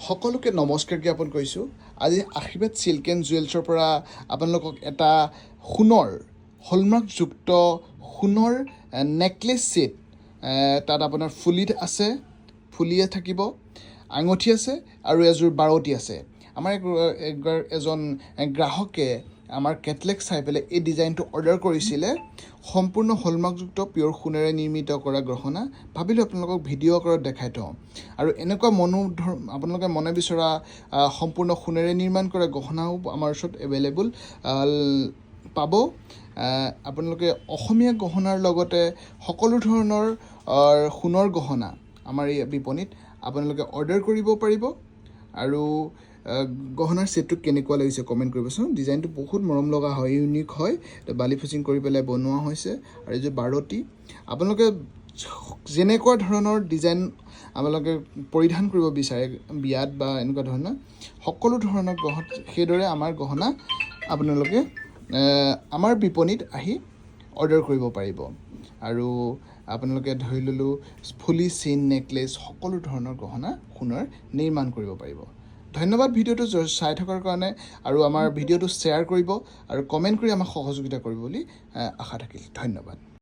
সকলোকে নমস্কাৰ জ্ঞাপন কৰিছোঁ। আজি আশীৰ্বাদ চিল্ক এণ্ড জুৱেলছৰ পৰা আপোনালোকক এটা সোণৰ হলমাৰ্কযুক্ত সোণৰ নেকলেছ ছেট, তাত আপোনাৰ ফুলিয়ে থাকিব, আঙুঠি আছে আৰু এযোৰ বাৰতি আছে। আমাৰ এজন গ্ৰাহকে আমাৰ কেটলেগ চাই পেলাই এই ডিজাইনটো অৰ্ডাৰ কৰিছিলে। সম্পূৰ্ণ হলমাৰ্কযুক্ত পিয়ৰ সোণেৰে নিৰ্মিত কৰা গহনা। ভাবিলোঁ আপোনালোকক ভিডিঅ' আকাৰত দেখাই থওঁ। আৰু এনেকুৱা আপোনালোকে মনে বিচৰা সম্পূৰ্ণ সোণেৰে নিৰ্মাণ কৰা গহনাও আমাৰ ওচৰত এভেইলেবল পাব। আপোনালোকে অসমীয়া গহনাৰ লগতে সকলো ধৰণৰ সোণৰ গহনা আমাৰ এই বিপণীত আপোনালোকে অৰ্ডাৰ কৰিব পাৰিব। আৰু গহনাৰ ছেটটো কেনেকুৱা লাগিছে কমেণ্ট কৰিবচোন। ডিজাইনটো বহুত মৰম লগা হয়, ইউনিক হয়, বালি ফিচিং কৰি পেলাই বনোৱা হৈছে। আৰু এই যে বাৰতি, আপোনালোকে যেনেকুৱা ধৰণৰ ডিজাইন আপোনালোকে পৰিধান কৰিব বিচাৰে বিয়াত বা এনেকুৱা ধৰণৰ সকলো ধৰণৰ সেইদৰে আমাৰ গহনা আপোনালোকে আমাৰ বিপণীত আহি অৰ্ডাৰ কৰিব পাৰিব। আৰু আপোনালোকে ধৰি ল'লোঁ ফুলি চেইন নেকলেছ সকলো ধৰণৰ গহনা সোণৰ নিৰ্মাণ কৰিব পাৰিব। ধন্যবাদ ভিডিঅ'টো চাই থকাৰ কাৰণে। আৰু আমাৰ ভিডিঅ'টো শ্বেয়াৰ কৰিব আৰু কমেণ্ট কৰি আমাক সহযোগিতা কৰিব বুলি আশা থাকিল। ধন্যবাদ।